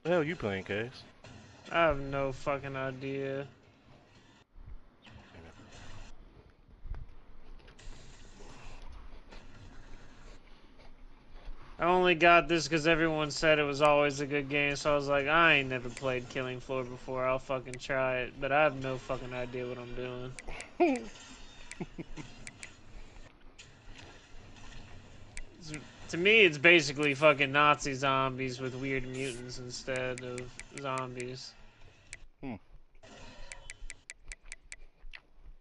The hell you playing, Case? I have no fucking idea. I only got this because everyone said it was always a good game, so I was like, I ain't never played Killing Floor before, I'll fucking try it, but I have no fucking idea what I'm doing. To me, it's basically fucking Nazi zombies with weird mutants instead of zombies. You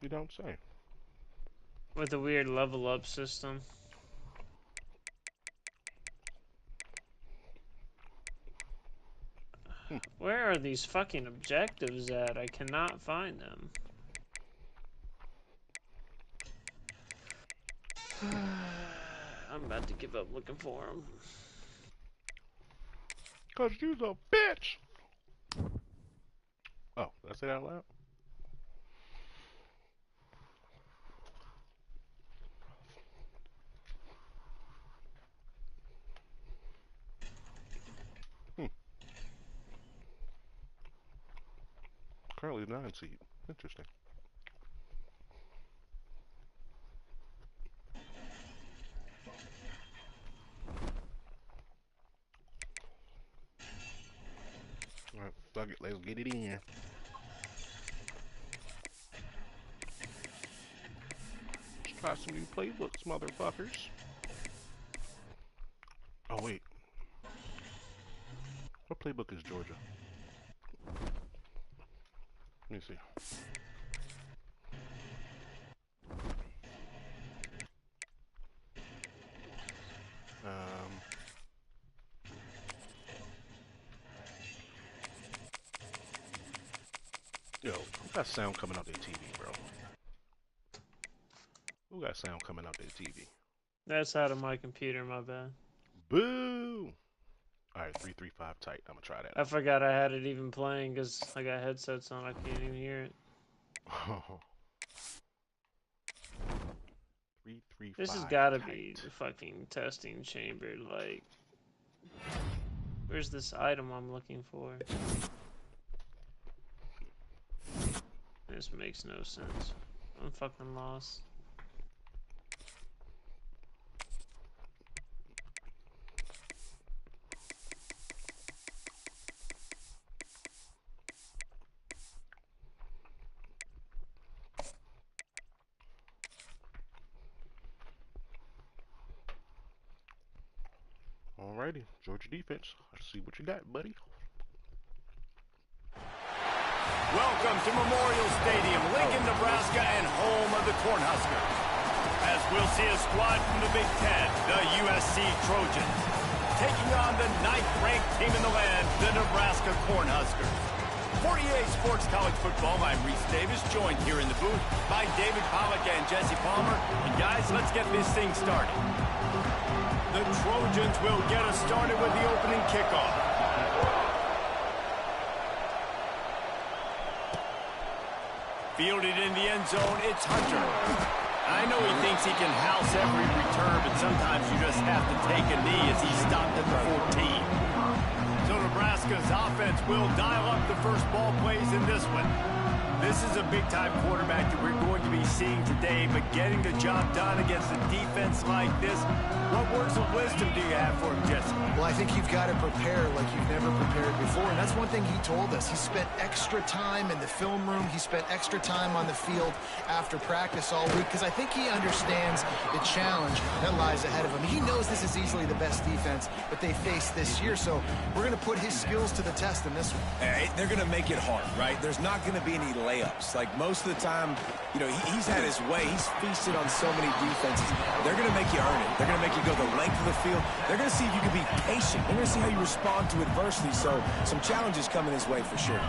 don't say. With a weird level up system. Where are these fucking objectives at? I cannot find them. I'm about to give up looking for them. 'Cause you's a bitch! Oh, did I say that out loud? Currently 9 seed. Interesting. Alright, fuck it, let's get it in. Let's try some new playbooks, motherfuckers. Oh, wait. What playbook is Georgia? Let me see. Yo, who got sound coming out their TV, bro? Who got sound coming out their TV? That's out of my computer, my bad. Boo! Alright, 335 tight. I'm gonna try that. I forgot I had it even playing because I got headsets on. I can't even hear it. 335. This has gotta be the fucking testing chamber, like... Where's this item I'm looking for? This makes no sense. I'm fucking lost. Alrighty, Georgia defense. Let's see what you got, buddy. Welcome to Memorial Stadium, Lincoln, Nebraska, and home of the Cornhuskers. As we'll see a squad from the Big Ten, the USC Trojans, taking on the 9th-ranked team in the land, the Nebraska Cornhuskers. For EA Sports College Football, I'm Reese Davis, joined here in the booth by David Pollack and Jesse Palmer. And guys, let's get this thing started. The Trojans will get us started with the opening kickoff. Fielded in the end zone, it's Hunter. I know he thinks he can house every return, but sometimes you just have to take a knee as he stopped at the 14. So Nebraska's offense will dial up the first ball plays in this one. This is a big-time quarterback that we're going to be seeing today, but getting the job done against a defense like this, what words of wisdom do you have for him, Jesse? Well, I think you've got to prepare like you've never prepared before, and that's one thing he told us. He spent extra time in the film room. He spent extra time on the field after practice all week, because I think he understands the challenge that lies ahead of him. He knows this is easily the best defense that they face this year, so we're going to put his skills to the test in this one. Hey, they're going to make it hard, right? There's not going to be any layups. Like most of the time, you know, he's had his way. He's feasted on so many defenses. They're going to make you earn it. They're going to make you go the length of the field. They're going to see if you can be patient. They're going to see how you respond to adversity. So some challenges coming his way for sure.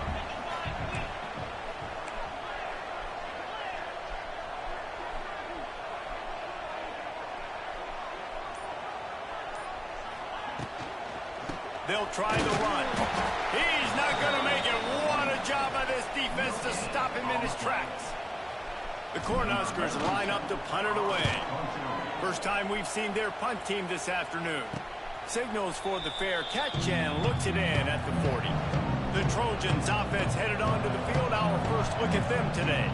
They'll try the run. He's not going to make it. What a job by this defense to stop him in his tracks. The Cornhuskers line up to punt it away. First time we've seen their punt team this afternoon. Signals for the fair catch and looks it in at the 40. The Trojans offense headed onto the field. Our first look at them today.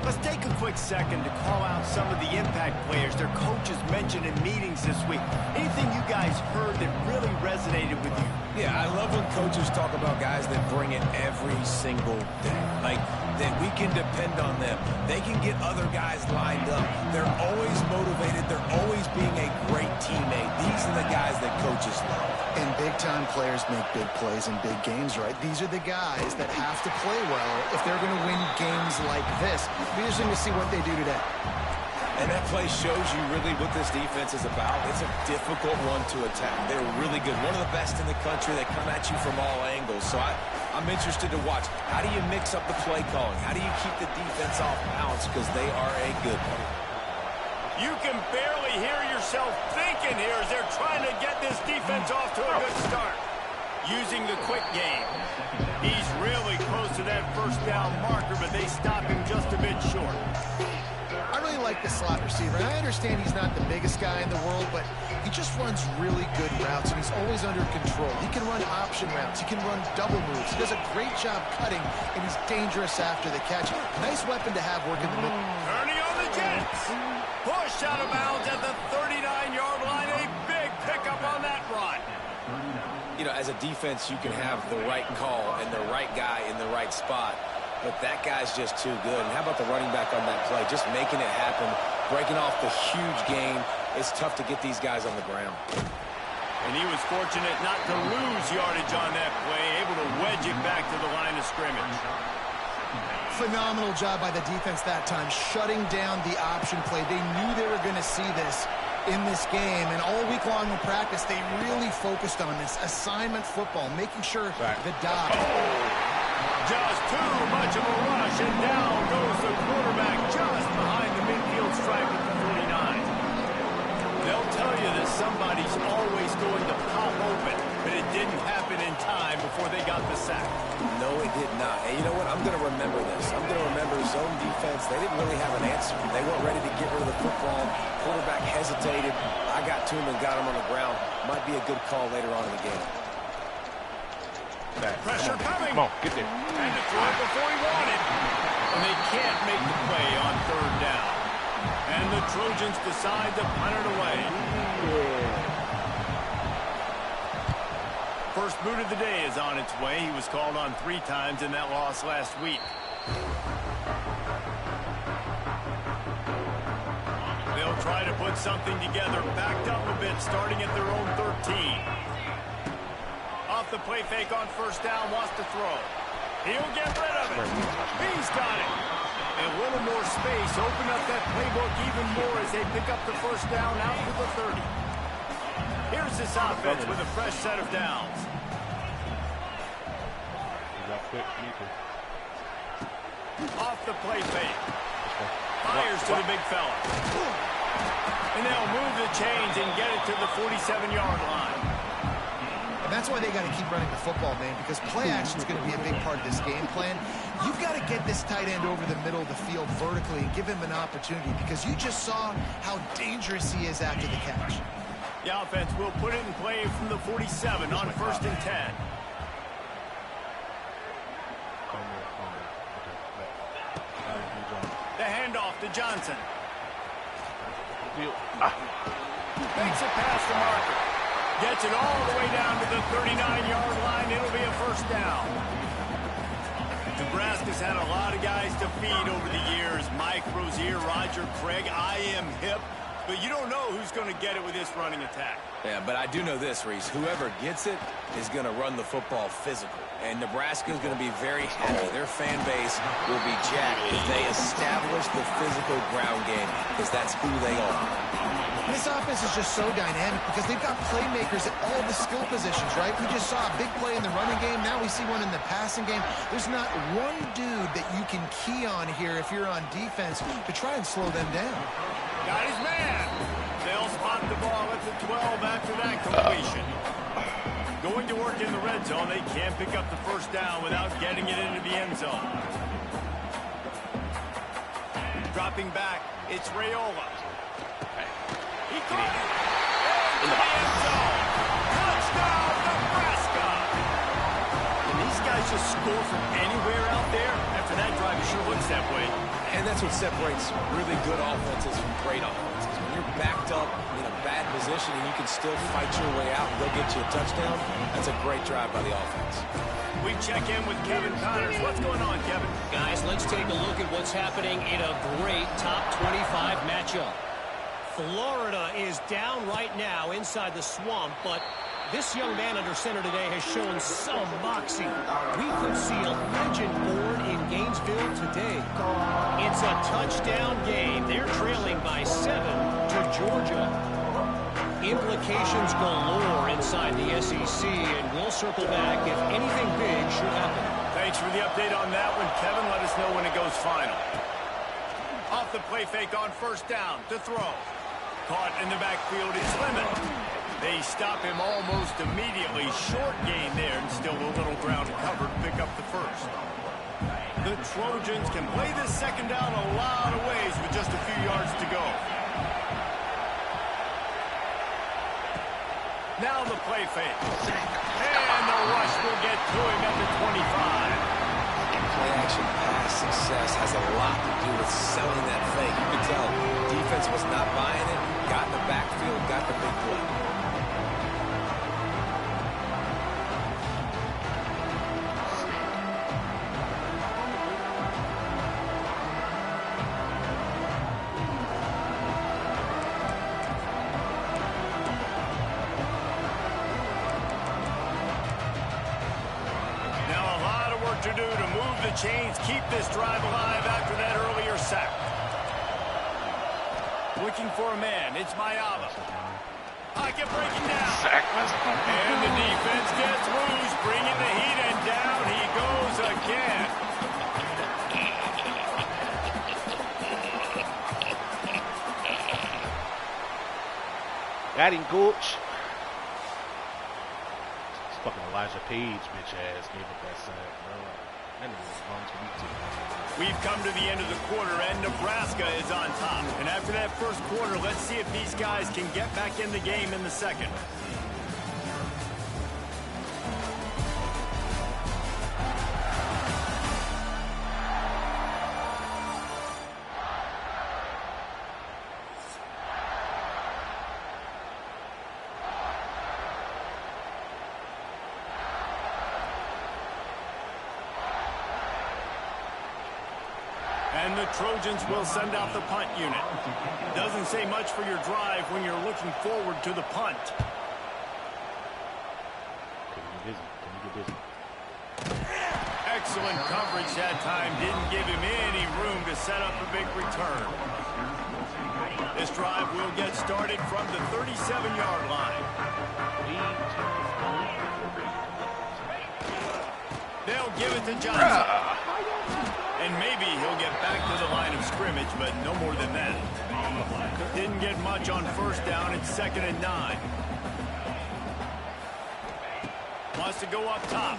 Let's take a quick second to call out some of the impact players their coaches mentioned in meetings this week. Anything you guys heard that really resonated with you? Yeah, I love when coaches talk about guys that bring it every single day. Like, that we can depend on them. They can get other guys lined up. They're always motivated. They're always being a great teammate. These are the guys that coaches love. And big-time players make big plays in big games, right? These are the guys that have to play well if they're going to win games like this. It'll be interesting to see what they do today. And that play shows you really what this defense is about. It's a difficult one to attack. They're really good. One of the best in the country. They come at you from all angles. So I'm interested to watch. How do you mix up the play calling? How do you keep the defense off balance? Because they are a good one. You can barely hear yourself thinking here as they're trying to get this defense off to a good start. Using the quick game. He's really close to that first down marker, but they stop him just a bit short. I really like the slot receiver. And I understand he's not the biggest guy in the world, but he just runs really good routes, and he's always under control. He can run option routes. He can run double moves. He does a great job cutting, and he's dangerous after the catch. Nice weapon to have working the middle. Ernie on the Jets. Push out of bounds at the 39-yard line. A big pickup on that run. You know, as a defense, you can have the right call and the right guy in the right spot. But that guy's just too good. And how about the running back on that play? Just making it happen, breaking off the huge gain. It's tough to get these guys on the ground. And he was fortunate not to lose yardage on that play, able to wedge it back to the line of scrimmage. Phenomenal job by the defense that time, shutting down the option play. They knew they were going to see this in this game, and all week long in practice, they really focused on this assignment football, making sure the dot. Just too much of a rush, and down goes the quarterback just behind the midfield stripe at the 49. They'll tell you that somebody's always going to pop open, but it didn't happen in time before they got the sack. No, it did not. And you know what? I'm going to remember this. I'm going to remember zone defense. They didn't really have an answer. They weren't ready to get rid of the football. Quarterback hesitated. I got to him and got him on the ground. Might be a good call later on in the game. Pressure coming. Come on, get there. And to throw it before he wanted. And they can't make the play on third down. And the Trojans decide to punt it away. First boot of the day is on its way. He was called on 3 times in that loss last week. They'll try to put something together, backed up a bit, starting at their own 13. Off the play fake on first down, wants to throw. He'll get rid of it. He's got it. And a little more space, open up that playbook even more as they pick up the first down out to the 30. Here's this offense with a fresh set of downs. Off the play fake. Fires to the big fella. And they'll move the chains and get it to the 47-yard line. And that's why they got to keep running the football, man, because play action is going to be a big part of this game plan. You've got to get this tight end over the middle of the field vertically and give him an opportunity, because you just saw how dangerous he is after the catch. The offense will put it in play from the 47 on 1st and 10. The handoff to Johnson. Makes it past the marker. Gets it all the way down to the 39-yard line. It'll be a first down. Nebraska's had a lot of guys to feed over the years. Mike Rozier, Roger Craig, I am hip. But you don't know who's going to get it with this running attack. Yeah, but I do know this, Reese. Whoever gets it is going to run the football physical. And Nebraska is going to be very happy. Their fan base will be jacked if they establish the physical ground game, because that's who they are. This offense is just so dynamic because they've got playmakers at all the skill positions, right? We just saw a big play in the running game. Now we see one in the passing game. There's not one dude that you can key on here if you're on defense to try and slow them down. Got his man. They'll spot the ball at the 12 after that completion. Going to work in the red zone. They can't pick up the first down without getting it into the end zone. Dropping back, it's Raiola. He caught it. Into the end zone. score from anywhere out there? After that drive, it sure looks that way. And that's what separates really good offenses from great offenses. When you're backed up in a bad position and you can still fight your way out and go get you a touchdown, that's a great drive by the offense. We check in with Kevin Connors. What's going on, Kevin? Guys, let's take a look at what's happening in a great top 25 matchup. Florida is down right now inside the swamp, but this young man under center today has shown some moxie. We could see a legend born in Gainesville today. It's a touchdown game. They're trailing by 7 to Georgia. Implications galore inside the SEC, and we'll circle back if anything big should happen. Thanks for the update on that one, Kevin. Let us know when it goes final. Off the play fake on first down to throw. Caught in the backfield is Lemon. They stop him almost immediately. Short gain there, and still a little ground covered. Pick up the first. The Trojans can play this second down a lot of ways with just a few yards to go. Now the play fake. And the rush will get to him at the 25. Play-action pass success has a lot to do with selling that fake. You can tell defense was not buying it, got in the backfield, got the big play. To do to move the chains, keep this drive alive after that earlier sack. Looking for a man, it's Mayava. Pocket breaking down. And the defense gets loose, bringing the heat, and down he goes again. Got him, Gooch. Fucking Elijah Page, bitch ass, gave up that sack, bro. That nigga was fun to beat too. We've come to the end of the quarter, and Nebraska is on top. And after that first quarter, let's see if these guys can get back in the game in the second. And the Trojans will send out the punt unit. Doesn't say much for your drive when you're looking forward to the punt. Can you get busy? Excellent coverage that time. Didn't give him any room to set up a big return. This drive will get started from the 37-yard line. They'll give it to Johnson. And maybe he'll get back to the line of scrimmage, but no more than that. Didn't get much on first down. It's 2nd and 9. Wants to go up top.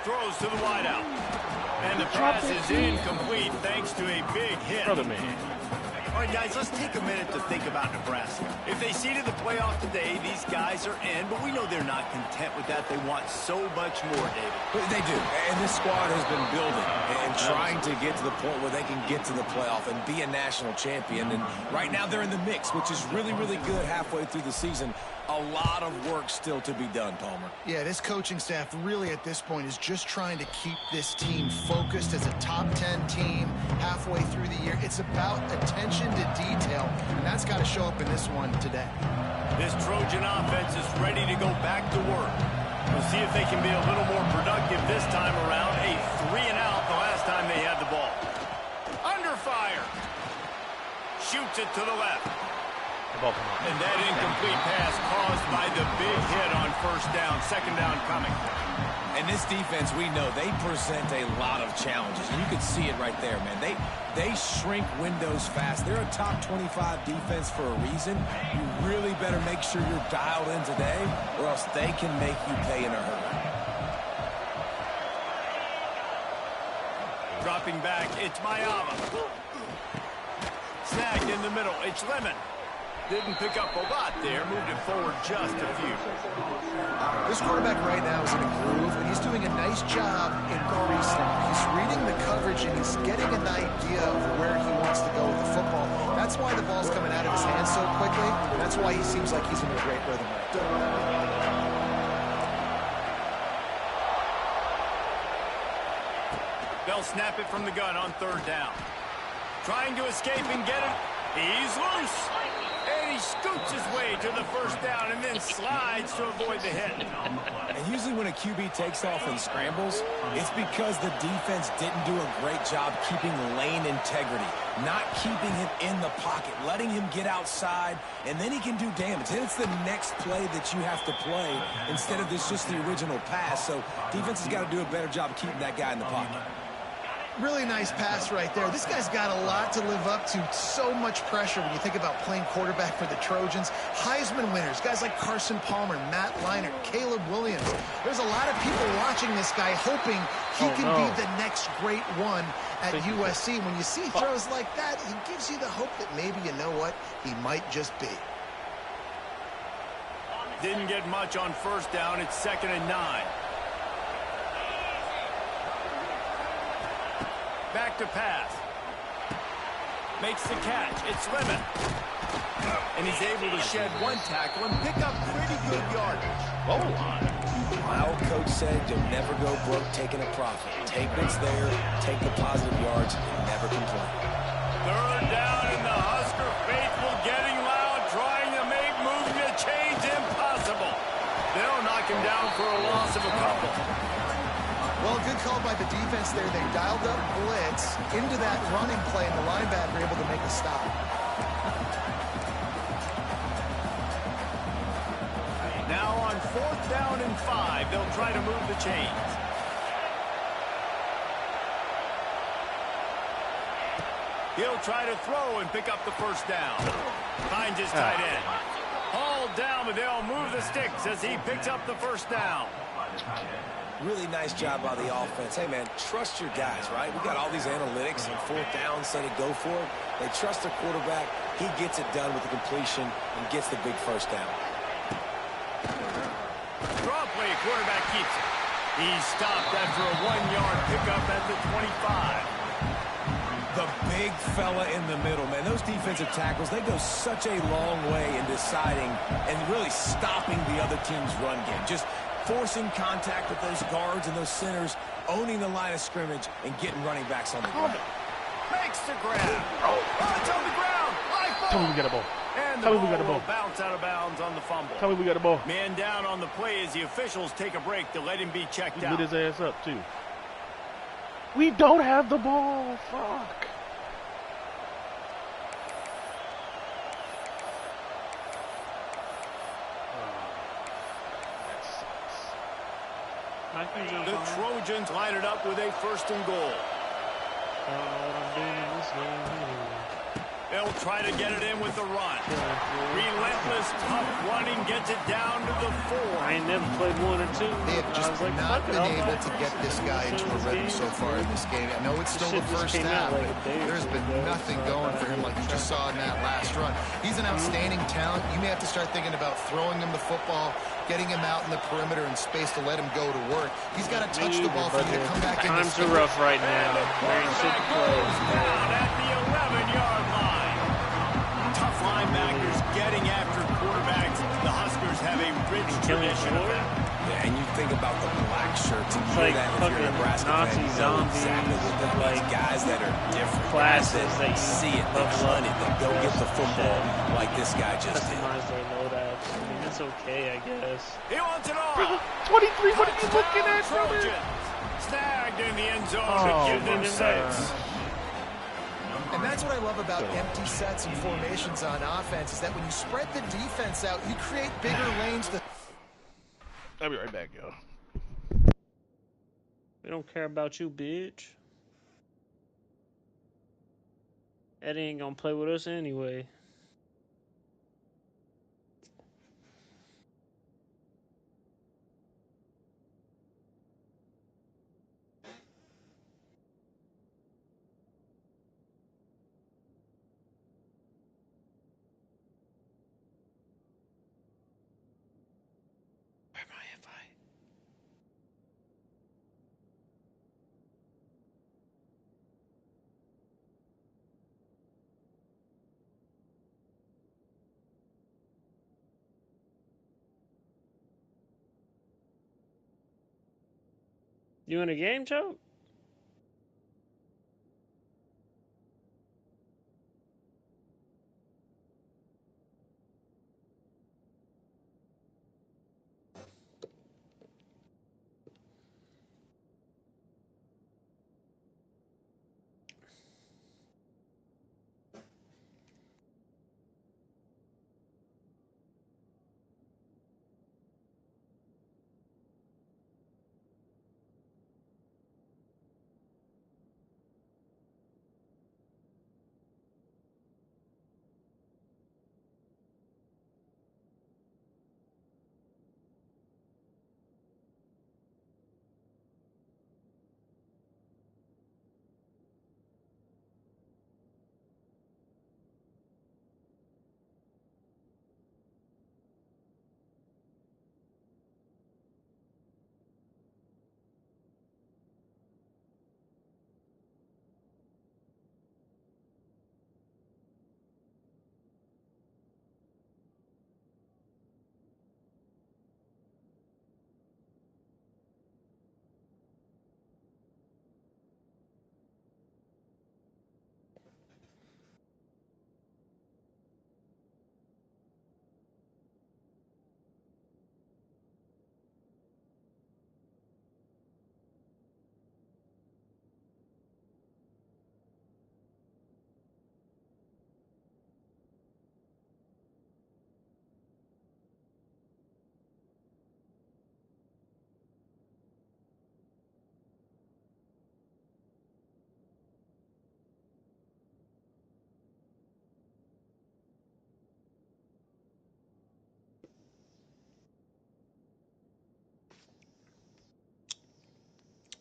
Throws to the wideout. And the pass is incomplete thanks to a big hit. Brother man. All right, guys, let's take a minute to think about Nebraska. If they seeded the playoff today, these guys are in, but we know they're not content with that. They want so much more, David. They do, and this squad has been building and trying to get to the point where they can get to the playoff and be a national champion. And right now they're in the mix, which is really, really good halfway through the season. A lot of work still to be done, Palmer. Yeah, this coaching staff really at this point is just trying to keep this team focused as a top 10 team halfway through the year. It's about attention to detail, and that's got to show up in this one today. This Trojan offense is ready to go back to work. We'll see if they can be a little more productive this time around. A 3-and-out the last time they had the ball. Under fire. Shoots it to the left. And that incomplete pass caused by the big hit on first down. 2nd down coming. And this defense, we know, they present a lot of challenges. And you can see it right there, man. They shrink windows fast. They're a top 25 defense for a reason. You really better make sure you're dialed in today, or else they can make you pay in a hurry. Dropping back, it's Mayava. Snagged in the middle, it's Lemon. Didn't pick up a lot there. Moved it forward just a few. This quarterback right now is in a groove, and he's doing a nice job in pre-snap. He's reading the coverage, and he's getting an idea of where he wants to go with the football. That's why the ball's coming out of his hands so quickly. That's why he seems like he's in a great rhythm right now. They'll snap it from the gun on 3rd down. Trying to escape and get it. He's loose. And he scoots his way to the 1st down and then slides to avoid the hit. And usually when a QB takes off and scrambles, it's because the defense didn't do a great job keeping lane integrity, not keeping him in the pocket, letting him get outside, and then he can do damage. Then it's the next play that you have to play instead of this just the original pass. So defense has got to do a better job of keeping that guy in the pocket. Really nice pass right there. This guy's got a lot to live up to. So much pressure when you think about playing quarterback for the Trojans. Heisman winners, guys like Carson Palmer, Matt Leinart, Caleb Williams. There's a lot of people watching this guy hoping he can be the next great one at USC. When you see throws like that, it gives you the hope that maybe, you know what, he might just be. Didn't get much on 1st down. It's 2nd and 9. Back to pass. Makes the catch. It's Lemon. And he's able to shed 1 tackle and pick up pretty good yardage. My old coach said you'll never go broke taking a profit. Take what's there, take the positive yards, and never complain. 3rd down, and the Husker faithful getting loud, trying to make moving the chains impossible. They'll knock him down for a loss of a couple. Well, good call by the defense there. They dialed up blitz into that running play, and the linebacker able to make a stop. Now on 4th down and 5, they'll try to move the chains. He'll try to throw and pick up the 1st down. Finds his tight end. Hauled down, but they'll move the sticks as he picks up the 1st down. Really nice job by the offense. Hey, man, trust your guys, right? We got all these analytics and 4th down, say to go for it. They trust their quarterback. He gets it done with the completion and gets the big 1st down. Draw play, quarterback keeps it. He's stopped after a 1-yard pickup at the 25. The big fella in the middle, man. Those defensive tackles, they go such a long way in deciding and really stopping the other team's run game. Just forcing contact with those guards and those centers, owning the line of scrimmage, and getting running backs on the ground. Makes the grab. Oh, it's on the ground. High ball. Tell me we got a ball. And the Tell me we ball got a ball. will bounce out of bounds on the fumble. Tell me we got a ball. Man down on the play as the officials take a break to let him be checked He out. lit his ass up, too. We don't have the ball. Fuck. The Trojans line it up with a 1st and goal. I don't know what I'm doing in this game anyway. They'll try to get it in with the run. Relentless, tough running gets it down to the 4. I ain't never played 1 or 2. They have just like, not been I'll able to get this guy into a rhythm so far in this game. I know it's still the 1st half, but there's been nothing going for him like you just saw in that last run. He's an outstanding talent. You may have to start thinking about throwing him the football, getting him out in the perimeter in space to let him go to work. He's got to touch the ball for you to come back in. Times are rough right now. Very sick Goes down at the 11-yard line. Tough linebackers getting after quarterbacks. The Huskers have a rich tradition of that. Yeah, and you think about the black shirts and It's hear like that if you're a fucking Nebraska Nazi fan, you know zombies exactly what that with, means. like, Guys that are different, classes guys that you see it, they level hunt up it, they go get the football like this guy just did. Customize their loadouts. I mean, it's okay, I guess. He wants it all. 23, what are you looking at, brother? Trojans. Snagged in the end zone to Oh, give them 6. And that's what I love about empty sets and formations on offense, is that when you spread the defense out, you create bigger lanes. I'll be right back, yo. We don't care about you, bitch. Eddie ain't gonna play with us anyway. You in a game, Joe?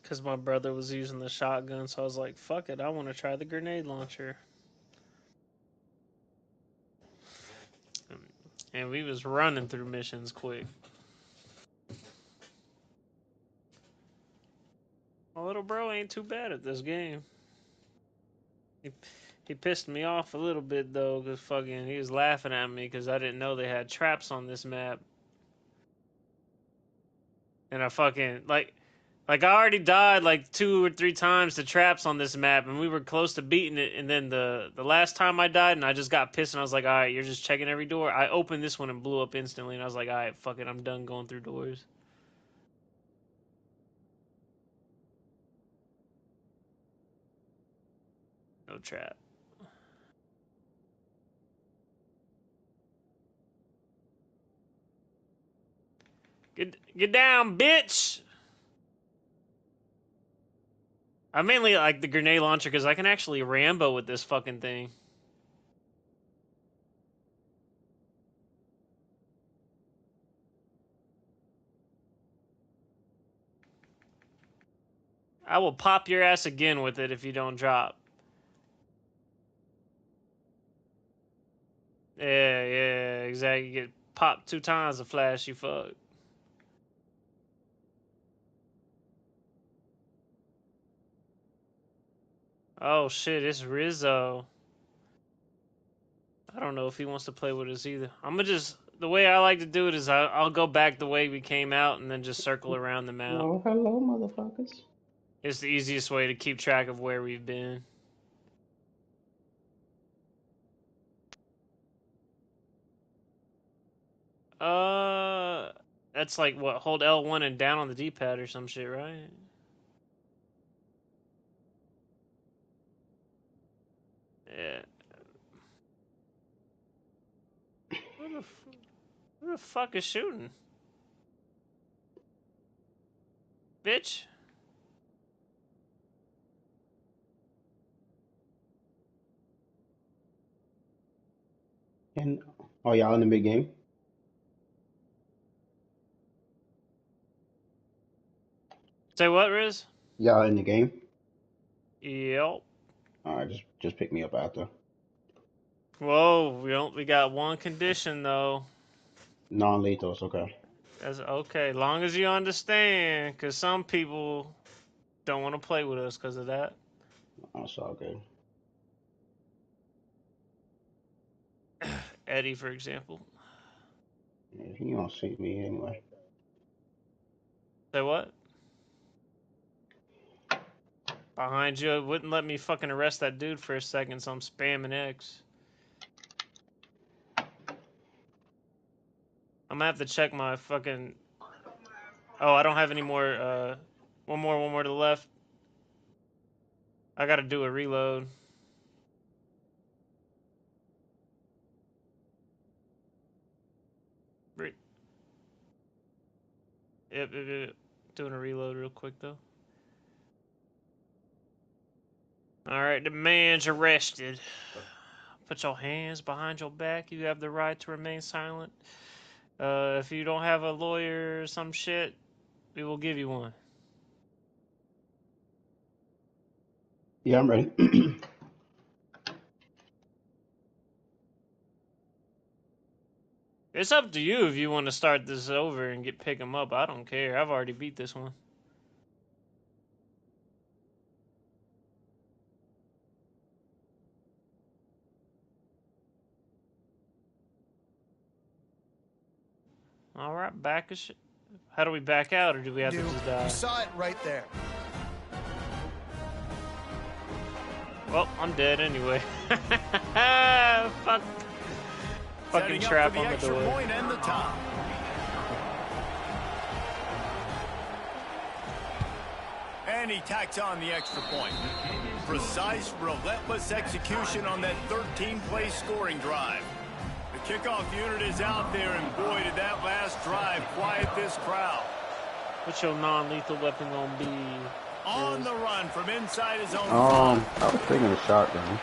Because my brother was using the shotgun, so I was like, fuck it, I want to try the grenade launcher. And we was running through missions quick. My little bro ain't too bad at this game. He pissed me off a little bit, though, because fucking he was laughing at me because I didn't know they had traps on this map. And I fucking, like I already died like 2 or 3 times to traps on this map, and we were close to beating it. And then the last time I died, and I just got pissed, and I was like, all right, you're just checking every door. I opened this one and blew up instantly, and I was like, all right, fuck it, I'm done going through doors. No trap. Get down, bitch! I mainly like the grenade launcher because I can actually Rambo with this fucking thing. I will pop your ass again with it if you don't drop. Yeah, exactly. You get popped 2 times to flash, you fuck. Oh shit, it's Rizzo. I don't know if he wants to play with us either. I'm gonna just, the way I like to do it is I'll go back the way we came out and then just circle around the map. Oh, hello, motherfuckers. It's the easiest way to keep track of where we've been. Uh, that's like what, hold L1 and down on the D-pad or some shit, right? Yeah. Who the fuck is shooting? Bitch. And are y'all in the big game? Say what, Riz? Y'all in the game? Yep. All right, just pick me up after. Whoa, we got one condition though. Non-lethal, it's okay. That's okay, long as you understand, because some people don't want to play with us because of that. Oh, it's all good. Eddie, for example. Yeah, he don't see me anyway. Say what? Behind you, it wouldn't let me fucking arrest that dude for a second, so I'm spamming X. I'm gonna have to check my fucking... Oh, I don't have any more, one more to the left. I gotta do a reload. Yep, doing a reload real quick, though. Alright, the man's arrested. Put your hands behind your back. You have the right to remain silent. If you don't have a lawyer or some shit, we will give you one. Yeah, I'm ready. It's up to you if you want to start this over and pick him up. I don't care. I've already beat this one. All right, back as shit. How do we back out, or do we have to just die? You saw it right there. Well, I'm dead anyway. Fuck. Fucking trap on the door. Point and the top. And he tacks on the extra point. Precise, relentless execution on that 13-play scoring drive. The kickoff unit is out there, and boy, did that last drive quiet this crowd. What's your non-lethal weapon gonna be? On the run from inside his own I was taking a shotgun.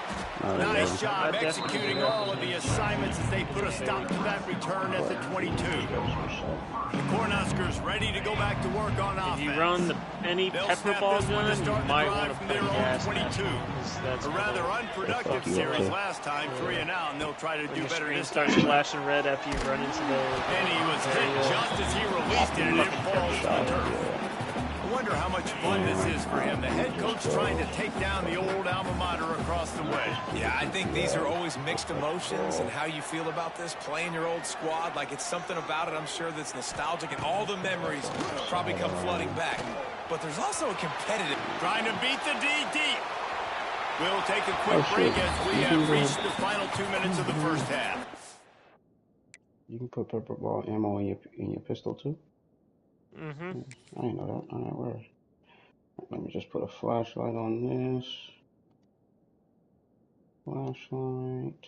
Nice job executing all of the assignments as they put a stop to that return at the 22. The Cornhuskers ready to go back to work on offense. If you run any pepper ball gun, you might want to put gas 22. That's a rather unproductive series last time, 3 and out, and they'll try to do better this time. Starts flashing red after you run into the... And he was hit just as he released it, and it falls to the turf. I wonder how much fun this is for him. The head coach trying to take down the old alma mater across the way. Yeah, I think these are always mixed emotions, and how you feel about this, playing your old squad, like it's something about it, I'm sure, that's nostalgic, and all the memories probably come flooding back. But there's also a competitive... Trying to beat the D deep. We'll take a quick break as we have reached the final 2 minutes of the first half. You can put pepper ball ammo in your pistol too? Mm-hmm. I didn't know that. Alright, where? Let me just put a flashlight on this. Flashlight.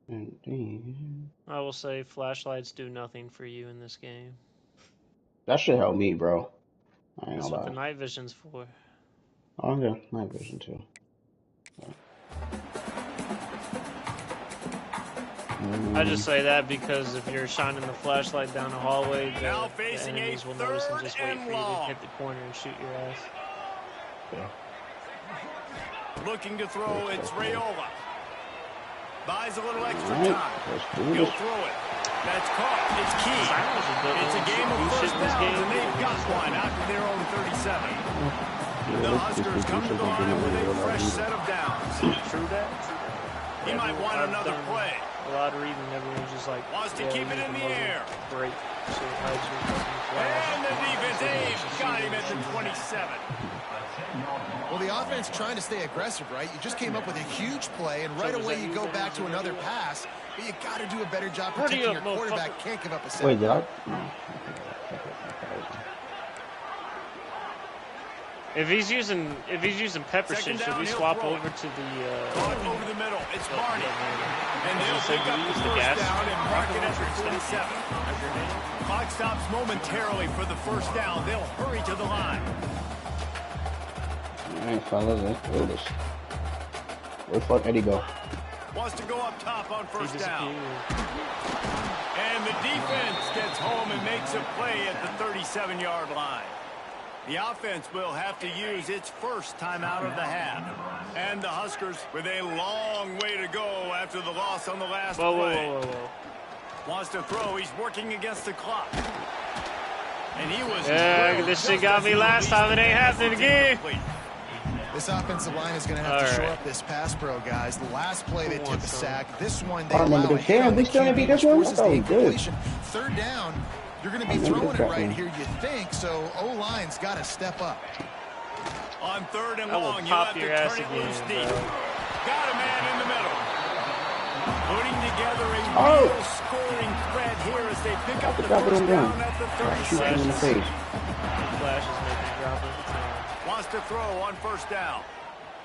And then... I will say flashlights do nothing for you in this game. That should help me, bro. I ain't That's gonna what lie. the night vision's for. Oh, yeah. Night vision too. I just say that because if you're shining the flashlight down the hallway, Now the facing enemies a will notice and third just wait and for you to long. hit the corner and shoot your ass. Yeah. Looking to throw, it's Rayola. Buys a little extra All right, time. let's do He'll this. throw it. That's caught. It's key. It's a game of first downs, and they've got one after their own 37. The Huskers come to the line with a fresh set of downs. True that. He might want another play. A lot of reading, everyone's just like, Wants to keep it in the air. Break. So it hides your fucking And the defense flash. Abe got him at the 27. Well, the offense trying to stay aggressive, right? You just came up with a huge play, and right away you go back to another pass, but you got to do a better job protecting your quarterback. Can't give up a Wait, sack. did I? If he's using pepper Second shit, should down, we he'll swap throw it. over to the Caught over the middle. It's Barney. And they'll Say pick up we the use the first gas. down and mark it at the 47. Clock stops momentarily for the first down. They'll hurry to the line. Alright, fellas, let's do this. Where the fuck Eddie go? Wants to go up top on He first down. disappeared. And the defense gets home and makes a play at the 37-yard line. The offense will have to use its first timeout of the half. And the Huskers with a long way to go after the loss on the last play. Whoa. Wants to throw. He's working against the clock. And he was... Yeah, this shit got me last time. It ain't happening again. This offensive line is going to have to shore up this pass pro, guys. The last play they took a sack. This one they I remember allow a this. hit Damn, on the they still didn't QB, beat this which one? forces I thought the we did. incompletion. Third down. You're going to be throwing it right here, you think, so O-line's got to step up. On 3rd and I will long, you pop have to your ass turn it again, loose bro. deep. Got a man in the middle. Putting together a real scoring thread here as they pick up the first down at the 36. in the face. Flash is making a drop every time. Wants to throw on 1st down.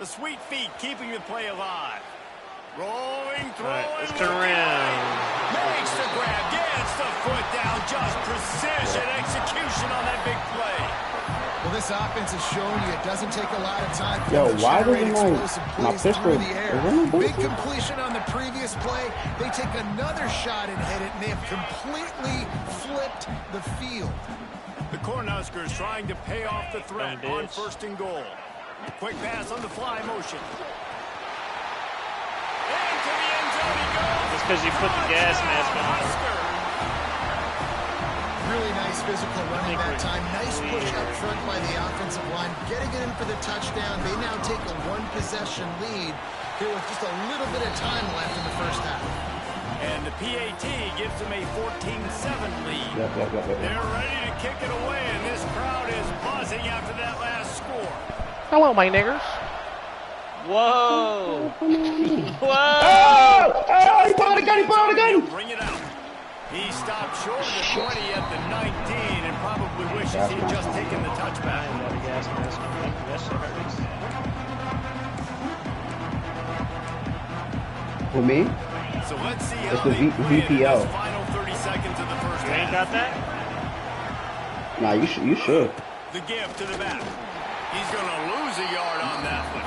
The sweet feet keeping the play alive. Rolling, throwing. Right, let's turn around. Makes the grab, gets the foot down. Just precision execution on that big play. Well, this offense has shown you it doesn't take a lot of time for Yo, them to why generate doesn't explosive my plays pistol- through the air. is there no Big pistol? completion on the previous play. They take another shot and hit it, and they have completely flipped the field. The Cornhuskers trying to pay off the threat on 1st and goal. Quick pass on the fly motion. Into the end zone he goes. Just because you put the gas mask on. Husker. Really nice physical running that time. Nice push up front by the offensive line. Getting it in for the touchdown. They now take a 1-possession lead here with just a little bit of time left in the first half. And the PAT gives them a 14-7 lead. Yep. They're ready to kick it away, and this crowd is buzzing after that last score. Hello, my niggers. Whoa! Whoa! Oh, he pulled out a gun, Bring it out. He stopped short of the 20 at the 19 and probably wishes he had just taken the touchback. I got a gas mask on. Thank you. That shit hurts. For me? So let's see how It's the they win in VPL. this final 30 seconds of the first You ain't half. got that? Nah, you should. The give to the back. He's going to lose a yard on that one.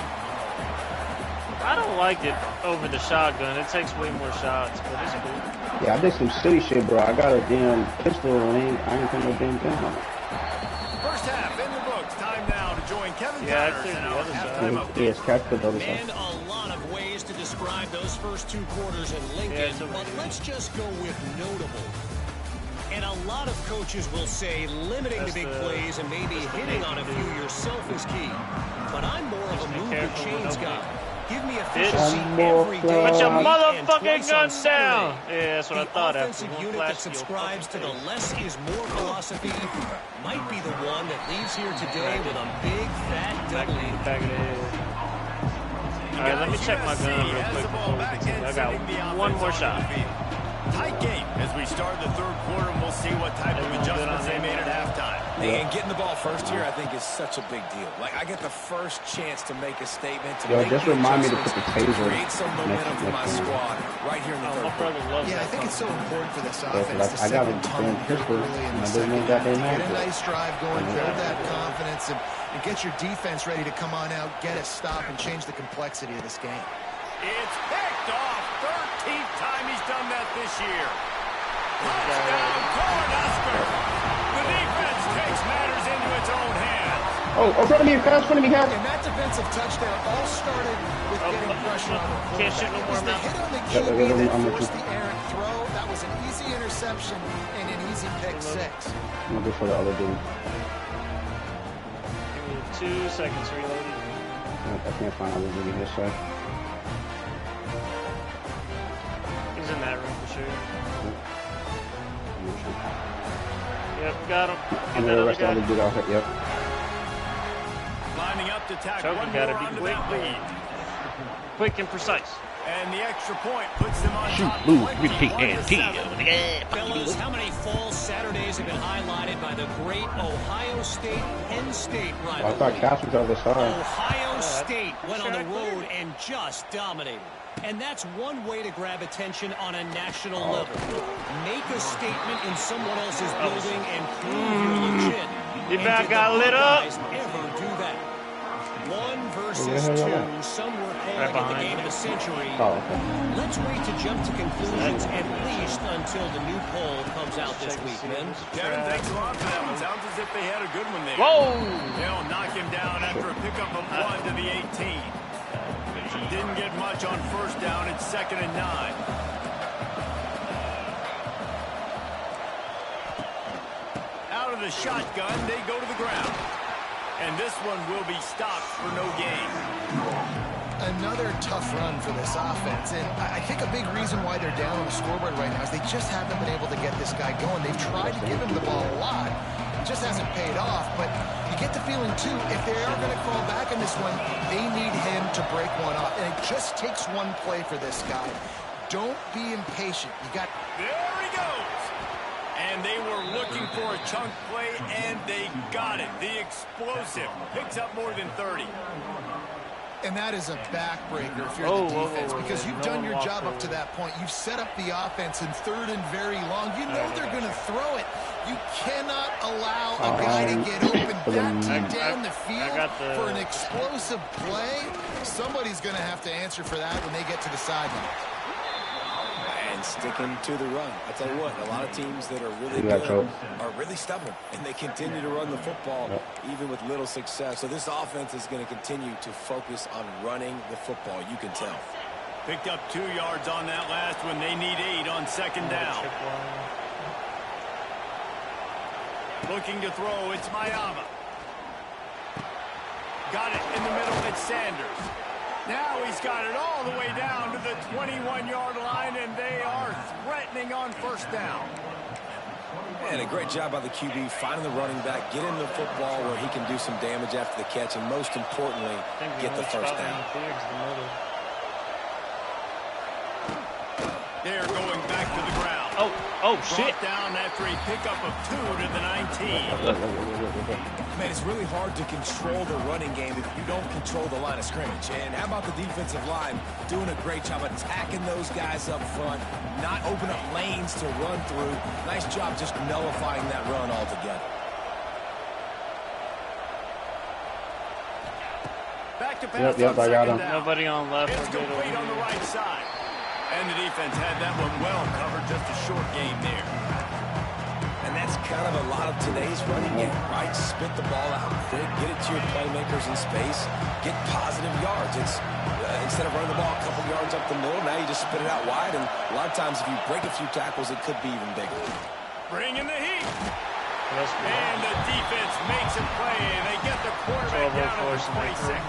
I don't like it over the shotgun. It takes way more shots, but it's cool. Yeah, I did some city shit, bro. I got a damn pistol and I ain't put no damn gun on it. First half in the books. Time now to join Kevin Yeah, I Connors cleared and the our other side. halftime update. Yes, catch the other And side. a lot of ways to describe those first 2 quarters in Lincoln, Yeah, it's a- but let's just go with notable. And a lot of coaches will say limiting That's the big the- plays and maybe that's the hitting thing on a to few do. yourself is key. But I'm more of a be move the careful with chains no guy. play. Give me Bitch. efficiency One more every day. play. Put your and motherfucking twice on gun Saturday. down! Yeah, that's what I The thought after offensive one unit flash that to your subscribes to fucking the face. less is more philosophy might be the one that leaves here today with a big fat Back W. in the back of the head. Alright, let me check my gun real quick before we continue. I got one more shot. Tight game as we start the 3rd quarter, and we'll see what type of Everyone good adjustments on they that? made at halftime. Hey, and getting the ball first here, I think, is such a big deal. Like, I get the first chance to make a statement, to Yo, make just the remind me to put adjustments, the to taser create some momentum for my next game. squad right here in the Oh, third my quarter. brother loves Yeah, I that think it's so fucking- important for this Yeah, offense to I set got the a tone damn pistol, early in and the I second didn't got that half. Get a match. nice drive going, build that confidence, and get your defense ready to come on out, get a stop, and change the complexity of this game. It's picked off. 13th time he's done that this year. Touchdown, Cornhuskers. The defense takes matters into its own hands. Oh, in front of me, guys, in front of me, guys. And that defensive touchdown all started with getting pressure on the Can't shoot no quarterback. It more was the now. hit on the Yeah, QB I'm that with forced you. the errant throw. That was an easy interception and an easy pick six. I'm gonna go for the other dude. Give me 2 seconds reloading. I can't find other dude this side. He's in that room for sure. Yep, got him. I'm Get that gonna other rush the other guy. dude out here. Yep. Lining up to tack Choker one gotta more be onto quick. that lead. Quick and precise. And the extra point puts them on Shoot, top move, 21-7. yeah. Fellas, how many fall Saturdays have been highlighted by the great Ohio State-Penn State Oh, I rivalry? thought Cass was the other side. Ohio State went on the road and just dominated. And that's one way to grab attention on a national level. Make a statement in someone else's building and prove you're legit. You And back did got the lit up. Buckeyes ever do that? 1 versus Where the hell y'all 2. Some were calling Right it the behind game you. of the century. Oh, okay. Let's wait to jump to conclusions at least until the new poll comes out this week, men. Kevin, thanks a lot for that one. Sounds as if they had a good one there. Whoa! They'll knock him down after a pickup of 1 to the 18. Didn't get much on first down. It's 2nd and 9. Out of the shotgun, they go to the ground. And this one will be stopped for no gain. another tough run for this offense, and I think a big reason why they're down on the scoreboard right now is they just haven't been able to get this guy going. They've tried to give him the ball a lot. It just hasn't paid off, but you get the feeling, too, if they are going to crawl back in this one, they need him to break one off, and it just takes one play for this guy. Don't be impatient. There he goes. And they were looking for a chunk play, and they got it. The explosive picks up more than 30. And that is a backbreaker if you're the defense, because you've done your job up to that point. You've set up the offense in 3rd and very long. You know they're going to throw it. You cannot allow a guy to get open that down the field for an explosive play. Somebody's going to have to answer for that when they get to the sideline. And sticking to the run. I tell you what, a lot of teams that are really good are really stubborn, and they continue to run the football even with little success. So this offense is going to continue to focus on running the football. You can tell. Picked up 2 yards on that last one. They need 8 on 2nd down. Looking to throw. It's Mayama. Got it in the middle. It's Sanders. Now he's got it all the way down to the 21-yard line, and they are threatening on 1st down. And a great job by the QB finding the running back, get him the football where he can do some damage after the catch, and most importantly, get the 1st down. They're going back to the ground. Shit. Brought down after a pickup of 2 to the 19. Man, it's really hard to control the running game if you don't control the line of scrimmage. And how about the defensive line doing a great job attacking those guys up front, not open up lanes to run through. Nice job just nullifying that run altogether. Back to pass I got him. Nobody on left. It's complete on the right side. And the defense had that one well covered, just a short game there. And that's kind of a lot of today's running game, right? Spit the ball out quick, get it to your playmakers in space, get positive yards. It's instead of running the ball a couple yards up the middle, now you just spit it out wide, and a lot of times if you break a few tackles, it could be even bigger. Bring in the heat. And the defense makes a play, and they get the quarterback down at the 26.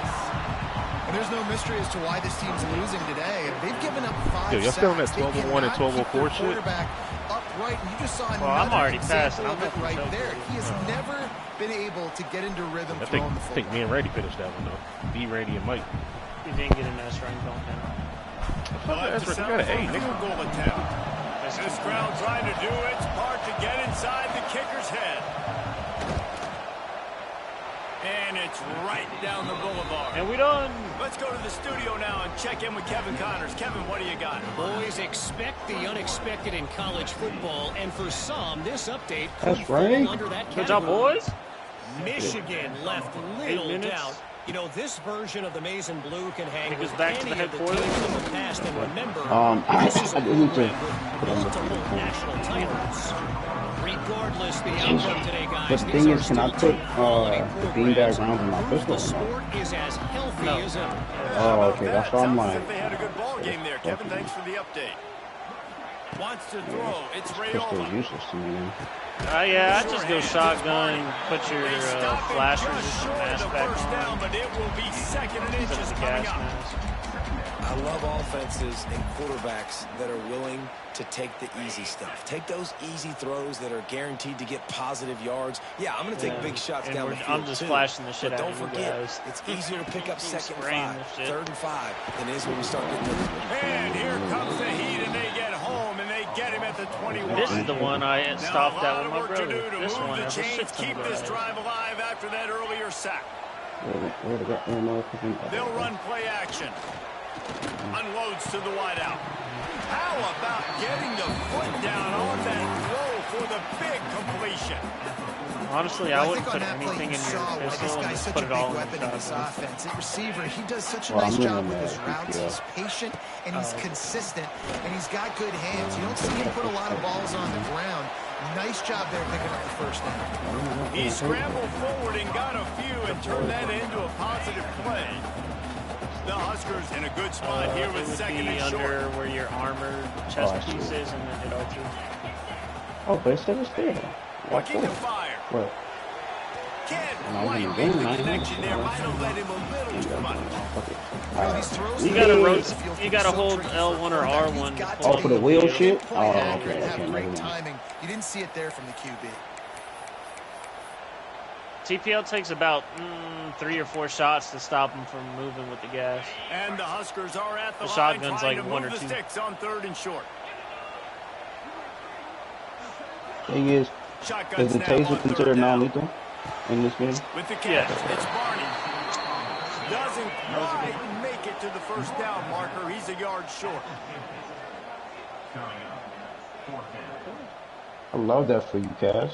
And there's no mystery as to why this team's losing today. They've given up 5 Yo, y'all still on that sacks. 12-1 and 12-4 shit? Upright, and you just saw I'm already past it. of it right there. He has never been able to get into rhythm throwing the football. I think me and Randy finished that one, though. D, Randy, and Mike. You didn't get an S rank on him. That's what you got an 8, nigga. Goal attempt. This crowd trying to do its part to get inside the kicker's head. And it's right down the boulevard. And we done. Let's go to the studio now and check in with Kevin Connors. Kevin, what do you got? Boys, expect the unexpected in college football, and for some, this update could That's fall right. under that Good job, category. boys. Michigan left 8 little minutes. doubt. You know, this version of the maize and blue can hang It goes with back to any the of the headquarters. teams in the past. And remember, this is a I didn't program think- with multiple national titles. Regardless the outcome today, guys, But the these thing are is, can I still put quality the programs. beanbag rounds in my Proof pistol? the sport is as healthy as ever. Oh, okay, that's what I'm Sounds as like. if they had a good ball game there. Kevin, thanks for the update. Wants to throw. It's Pistol Rayola. useless to me, man. Yeah, I just go shotgun, put your They stop him flash just resistant short of mask the back first down, on. but it will be 2nd and Instead inches of the coming gas up. mask. I love offenses and quarterbacks that are willing to take the easy stuff. Take those easy throws that are guaranteed to get positive yards. Yeah, I'm going to take big shots And down the we're- field, I'm just too. flashing the shit But out don't of you forget, guys. it's easier to pick up Keep 2nd and spraying 5, this shit. 3rd and 5 than it is when we start getting into And here comes the heat, and they get home, and they get him at the 21. This is the one I Now, stopped a at lot with of my work to brother. do to This move one the has a chains, shit ton keep of this guys. drive alive after that earlier sack. They'll run play action. Unloads to the wideout. How about getting the foot down on that throw for the big completion? Honestly, Well, I I wouldn't think on put that play anything you in your saw why this pistol and guy's just such put a it big all in weapon the in this shotgun. offense. At receiver, he does such a Well, nice I'm job running with that his routes. PPO. He's patient and he's consistent, and he's got good hands. You don't see him put a lot of balls on the ground. Nice job there picking up the first down. He scrambled forward and got a few and turned that into a positive play. The Huskers in a good spot here with It would 2nd be and under short. where your armor I chest see. piece is and then hit R2. Oh, but it said it's there. Looking to fire. What? Can't I'm quite in the make game, the man. connection there. Might have let him a little too much. These throws You he gotta makes rotate. the field You can gotta be so hold tricky for L1 or quarterback. R1 He's got to to pull Oh, for the the wheel field. shit? Oh, pinpoint accurate okay, and have okay, great never mind. timing. You didn't see it there from the QB. TPL takes about 3 or 4 shots to stop him from moving with the gas. And the Huskers are at the The line shotgun's trying like to 1 move or the 2. sticks on 3rd and short. Thing is, Shotgun is the snap on taser 3rd considered down. non-lethal in this game? With the catch, Yeah. it's Barney. Doesn't quite make it to the first down marker. He's a yard short. I love that for you, Cass.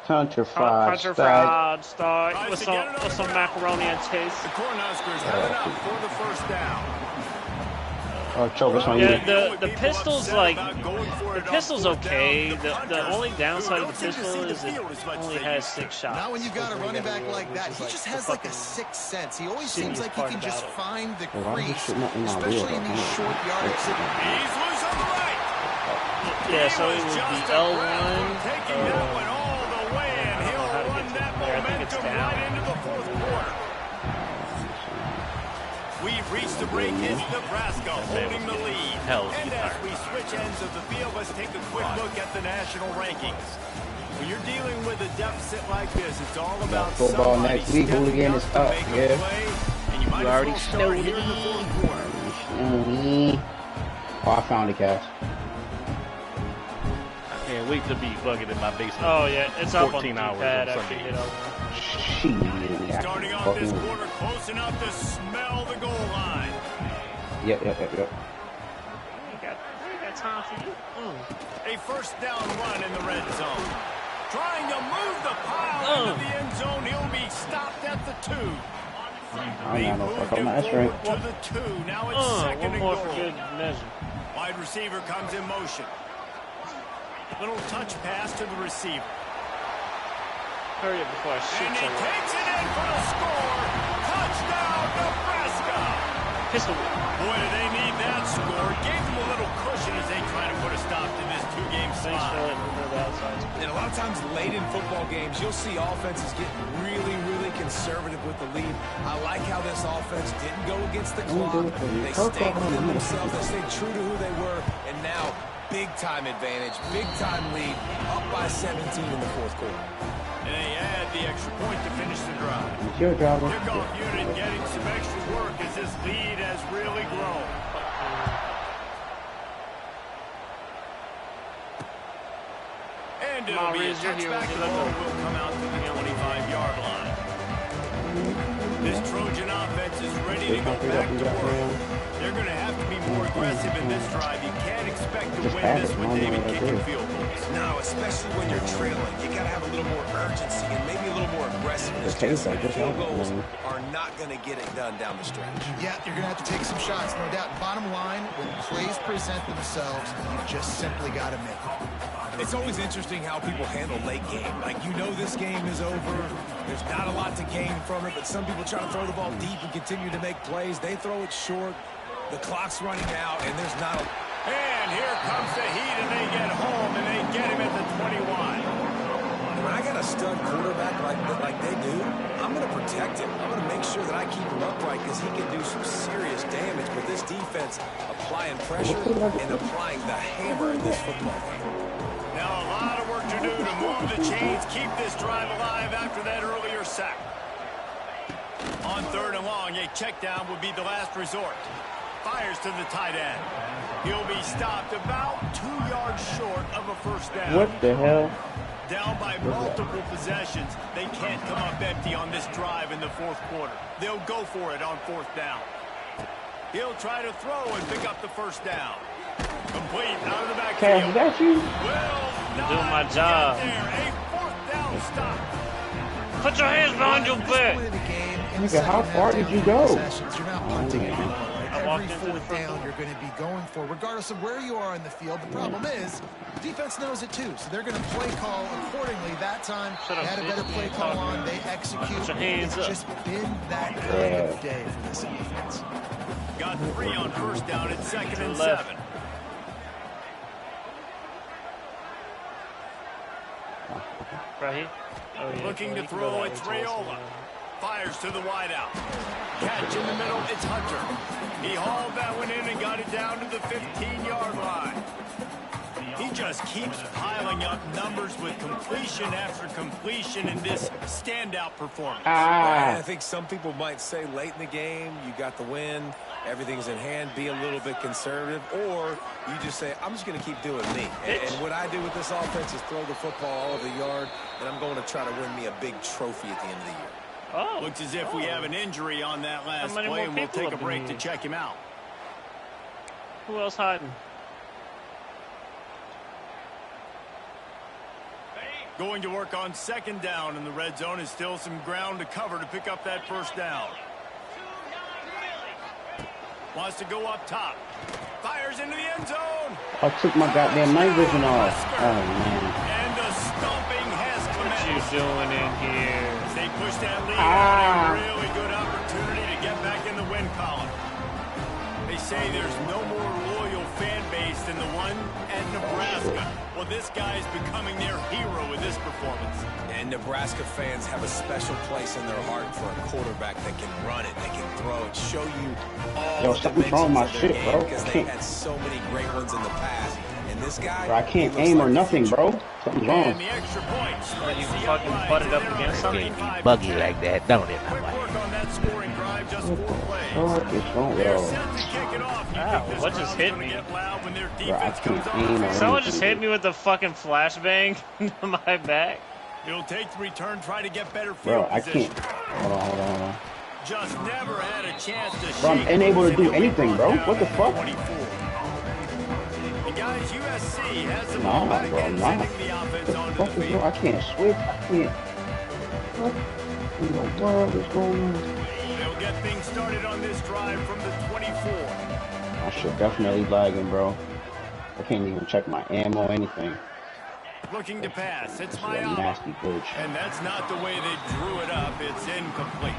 Country fried Country stack. fried start Tries with to some get it on the ground. macaroni and cheese. The Cornhuskers have it up for the first down. Oh, choke us on you. Yeah, the pistol's like The pistol's okay. The only downside of the pistol is it only has 6 shots. Now when you got a running back like that, which he is just the has like a fucking sixth sense. He always seems shittiest like he part can about just it. find the Why is this crease, shit not in my wheel, especially in though? these short yardage situations. He's loose on the right. Yeah, so it He was would be just a breath L1. from taking that one all the way, and I don't know how he'll to run get to that there. I think it's momentum down. right into the 4th quarter. We've reached the break. It's Nebraska holding the lead. Hell, And as we switch ends of the field, let's take a quick look at the national rankings. When you're dealing with a deficit like this, it's all about Football somebody next week, stepping hooligan up is to up, make a yeah. play, and you might You as already well start snowed here in the 4th quarter. Oh, I found it, Cass. I can't wait to be bugging in my basement. Oh yeah, it's up on the 14 hours D-pad on after you Sunday. hit L1. Shit. Starting off this quarter, close enough to smell the goal line. Yep. I ain't got time for you. A first down run in the red zone. Trying to move the pile into the end zone. He'll be stopped at the 2. I They don't know. moved Fuck up him my forward strength. to the 2. Now it's 2nd One and more goal. for good measure. Wide receiver comes in motion. Little touch pass to the receiver. Hurry up before I shoot And he someone. takes it in for the score. Touchdown, Nebraska. Pistol. Boy, do they need that score. Gave them a little cushion as they try to put a stop to this 2-game Thanks for slide. letting me know the outside. And a lot of times late in football games, you'll see offenses get really, really conservative with the lead. I like how this offense didn't go against the clock. They stayed within themselves. They stayed true to who they were. And now, big-time advantage, big-time lead, up by 17 in the 4th quarter. And they add the extra point to finish the drive. It's your job. Kickoff unit getting some extra work as this lead has really grown. And it'll be a Maurice, you're here. touchback. The ball will come out to the 25-yard line. This Trojan offense is ready to go back to work. They're going to have to be more aggressive in this drive. You can't expect to win this with David kicking field goals. No, especially when you're trailing. You got to have a little more urgency and maybe a little more aggressiveness. Just Field goals are not going to get it done down the stretch. Yeah, you're going to have to take some shots, no doubt. Bottom line, when plays present themselves, you've just simply got to make them. It's always interesting how people handle late game. Like, you know this game is over. There's not a lot to gain from it, but some people try to throw the ball deep and continue to make plays. They throw it short. The clock's running out, and there's not a... And here comes the heat, and they get home, and they get him at the 21. When I got a stud quarterback like they do, I'm going to protect him. I'm going to make sure that I keep him upright because he can do some serious damage. But this defense applying pressure and applying the hammer in this football game. Now a lot of work to do to move the chains, keep this drive alive after that earlier sack. On 3rd and long, a check down would be the last resort. Fires to the tight end. He'll be stopped about 2 yards short of a first down. What the hell? Down by multiple possessions, they can't come up empty on this drive in the 4th quarter. They'll go for it on 4th down. He'll try to throw and pick up the first down. Complete out of the backfield. Cass, is that you? Will doing my not job. get there. A 4th down stop. Put your hands behind your At this back. point of the game, in Nigga, the how second far half, did down you three go? possessions, you're not punting anymore. Right? walked Every into the 4th front down door. you're going to be going for, regardless of where you are in the field. The problem is, defense knows it too, so they're going to play call accordingly. That time, Shut up, they had a bitch. better play call on. They execute. Put your hands It's up. just been that kind of day for this offense. Got 3 on first down at 2nd and Left. 7. Right. Oh, yeah, Looking well, to you can go throw, that it's way, too, so, Raiola. Fires to the wideout. Catch in the middle, it's Hunter. He hauled that one in and got it down to the 15-yard line. He just keeps piling up numbers with completion after completion in this standout performance. I think some people might say late in the game, you got the win, everything's in hand, be a little bit conservative, or you just say, I'm just going to keep doing me. And what I do with this offense is throw the football all over the yard, and I'm going to try to win me a big trophy at the end of the year. Oh. Looks as if we have an injury on that last play, and we'll take a break to check him out. Who else hiding? Going to work on second down in the red zone is still some ground to cover to pick up that first down. Wants to go up top. Fires into the end zone. I took my goddamn night vision off. Oh, man. And the stomping has commenced. What you doing in here? As they push that lead out, a really good opportunity to get back in the win column. They say there's no more loyal fan base than the one at Nebraska. Well, this guy's becoming their hero with this performance. And Nebraska fans have a special place in their heart for a quarterback that can run it, that can throw it, show you all the dimensions of their game, because they've had so many great ones in the past. And this guy, Bro, I can't aim or nothing, bro. Something's wrong. And the extra points. You fucking butted up against something. Buggy like that, don't it? Quick work on that scoring drive, just 4 plays. What is wrong, They're yo? set to kick it off. You Ow, think this what just crowd's hit gonna me? get loud when their Bro, I defense can't comes aim on? or Someone anything. just hit me with the fucking flashbang to my back. It'll take the return, try to get better Bro, field I position. can't. Hold on. Just never had a chance to Bro, I'm shake unable to loose do in the anything, win bro. down What the at fuck? 24. And guys, USC has the Nah, ball back bro, and nah. sending the offense What the onto fuck the is field. wrong? I can't switch. I can't. What in the world is going on? They'll get things started on this drive from the 24. I should definitely lagging, bro. I can't even check my ammo, anything. Looking to pass. It's This is a Mayama. nasty glitch. And that's not the way they drew it up. It's incomplete.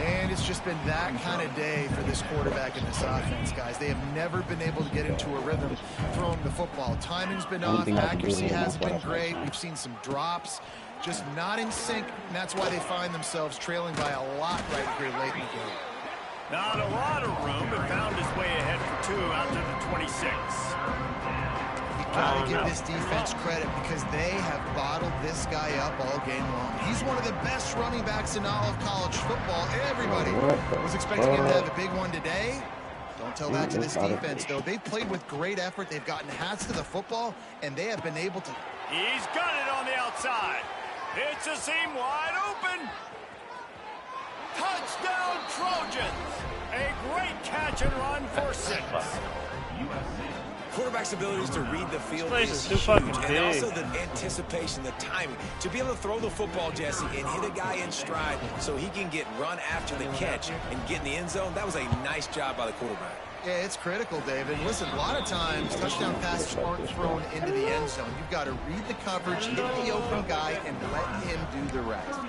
And it's just been that kind of day for this quarterback and this offense, guys. They have never been able to get into a rhythm throwing the football. Timing's been off. Accuracy hasn't been great. We've seen some drops. Just not in sync, and that's why they find themselves trailing by a lot right here late in the game. Not a lot of room, but found his way ahead for 2 out to the 26. You gotta give this defense credit because they have bottled this guy up all game long. He's one of the best running backs in all of college football. Everybody was expecting him to have a big one today. Don't tell that to this defense, though. They've played with great effort. They've gotten hats to the football, and they have been able to. He's got it on the outside. It's a seam wide open. Touchdown Trojans. A great catch and run for 6. Quarterback's abilities to read the field place is is too huge, fucking and big. also the anticipation, the timing. To be able to throw the football, Jesse, and hit a guy in stride so he can get run after the catch and get in the end zone, that was a nice job by the quarterback. Yeah, it's critical, David. Listen, a lot of times touchdown passes aren't thrown into the end zone. You've got to read the coverage, hit the open guy, and let him do the rest.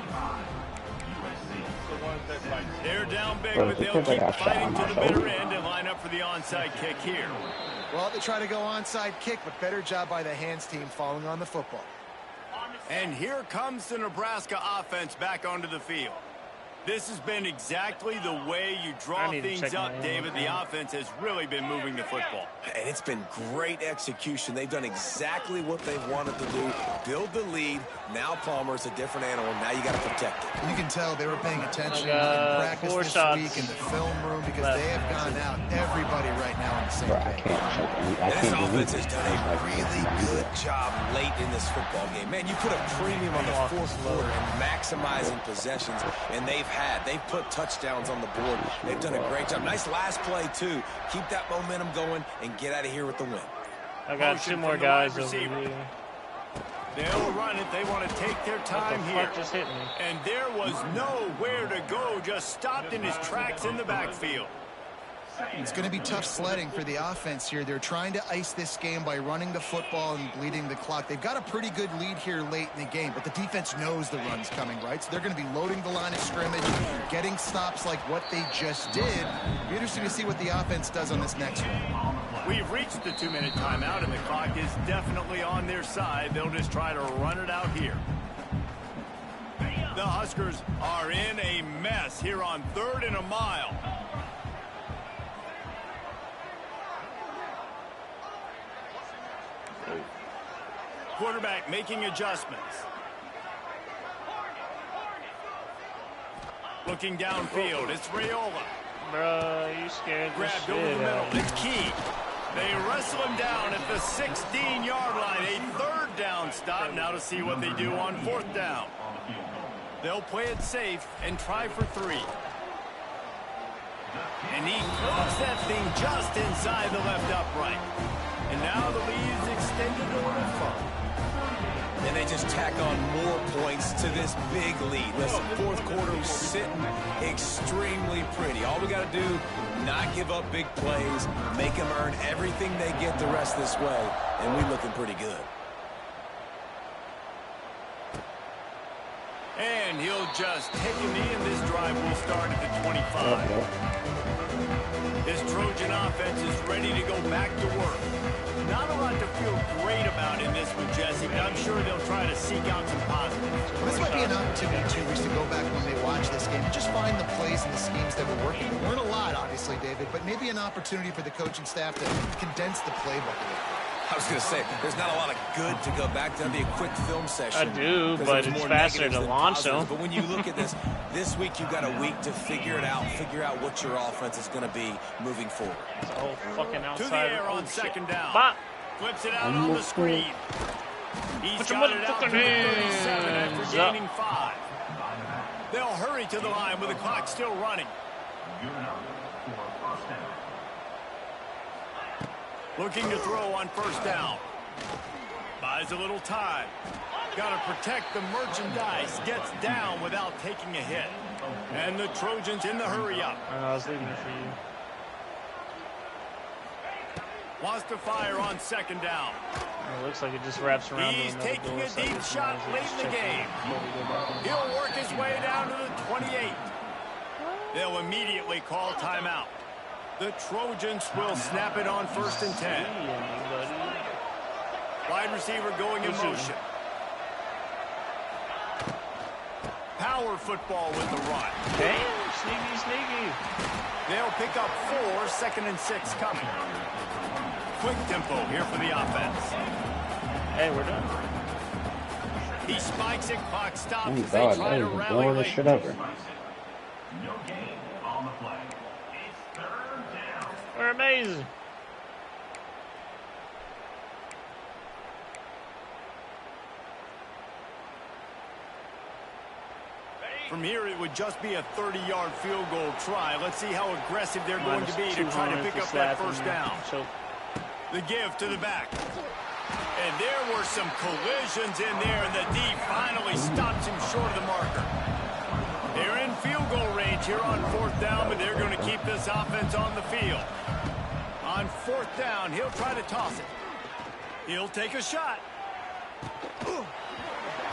They're down big, but they'll keep fighting to the bitter end and line up for the onside kick here. Well, they try to go onside kick, but better job by the hands team falling on the football. And here comes the Nebraska offense back onto the field. This has been exactly the way you draw things up, David. The offense has really been moving the football. And it's been great execution. They've done exactly what they've wanted to do. Build the lead. Now Palmer's a different animal. Now you got to protect it. You can tell they were paying attention in practice this week in the film room because they have gone out. Everybody right now on the same page. And this offense has done a really good job late in this football game. Man, you put a premium on the fourth quarter and maximizing possessions, and they've put touchdowns on the board. They've done a great job. Nice last play, too. Keep that momentum going and get out of here with the win. I got 2 more guys over here. They'll run it. They want to take their time here. Just hit me. And there was nowhere to go. Just stopped in his tracks in the backfield. It's going to be tough sledding for the offense here. They're trying to ice this game by running the football and bleeding the clock. They've got a pretty good lead here late in the game, but the defense knows the run's coming, right? So they're going to be loading the line of scrimmage, getting stops like what they just did. It'll be interesting to see what the offense does on this next one. We've reached the 2-minute timeout, and the clock is definitely on their side. They'll just try to run it out here. The Huskers are in a mess here on 3rd and a mile. Quarterback making adjustments. Looking downfield, it's Raiola. Bro, you scared the Grabbed over the shit middle, out. it's Key. They wrestle him down at the 16-yard line. A 3rd down stop. Now to see what they do on 4th down. They'll play it safe and try for 3. And he throws that thing just inside the left upright. And now the lead is extended a little further. And they just tack on more points to this big lead. Listen, 4th quarter was sitting extremely pretty. All we got to do, not give up big plays, make them earn everything they get the rest this way, and we're looking pretty good. And he'll just take a knee, and this drive will start at the 25. This Trojan offense is ready to go back to work. Not a lot to feel great about in this one, Jesse, but I'm sure they'll try to seek out some positives. Well, this might be an opportunity, too, Reese, to go back when they watch this game and just find the plays and the schemes that were working. There weren't a lot, obviously, David, but maybe an opportunity for the coaching staff to condense the playbook a bit. I was going to say, there's not a lot of good to go back to. That'd be a quick film session. I do, 'cause but there's it's more faster negatives to than launch positives. them. But when you look at this week you've got a week to figure it out, what your offense is going to be moving forward. It's a whole fucking To outside. the air Oh, on shit. 2nd down. Bop. Flips it out on the screen. He's Put your got it out to the motherfucking 37 hands after up. gaining 5. They'll hurry to the line with the clock still running. Looking to throw on 1st down. Buys a little time. Got to protect the merchandise. Gets down without taking a hit. And the Trojans in the hurry up. I was leaving it for you. Wants to fire on 2nd down. It looks like it just wraps around. He's to another taking door, a so deep it's shot nice to late just in the check it game. before we go back in. He'll work his way down to the 28. They'll immediately call timeout. The Trojans will snap it on 1st and 10. Wide receiver going in motion. Power football with the run. Damn, sneaky. They'll pick up 4, 2nd and 6 coming. Quick tempo here for the offense. Hey, we're done. He spikes it, clock stops. Oh, They God, try that to is the rally blowing the late. shit ever. We're amazing. From here, it would just be a 30-yard field goal try. Let's see how aggressive they're going to be to try to pick up that 1st down. The give to the back. And there were some collisions in there, and the D finally stops him short of the marker. They're in field goal range here on 4th down, but they're going to keep this offense on the field. On 4th down, he'll try to toss it. He'll take a shot.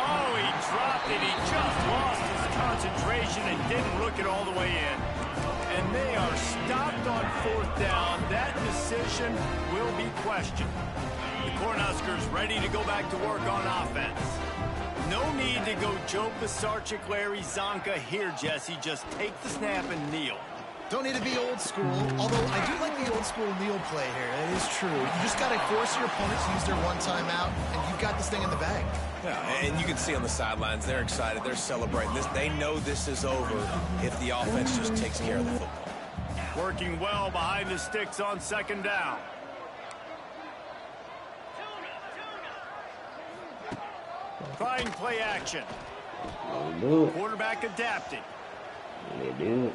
Oh, he dropped it. He just lost his concentration and didn't look it all the way in. And they are stopped on 4th down. That decision will be questioned. The Cornhuskers ready to go back to work on offense. No need to go Joe Pisarcik, Larry Zonka here, Jesse. Just take the snap and kneel. Don't need to be old school, although I do like the old school kneel play here. That is true. You just got to force your opponent to use their one timeout, and you've got this thing in the bag. Yeah, and you can see on the sidelines, they're excited. They're celebrating this. They know this is over if the offense just takes care of the football. Working well behind the sticks on 2nd down. Trying play action. Do it. Quarterback adapting. They do it.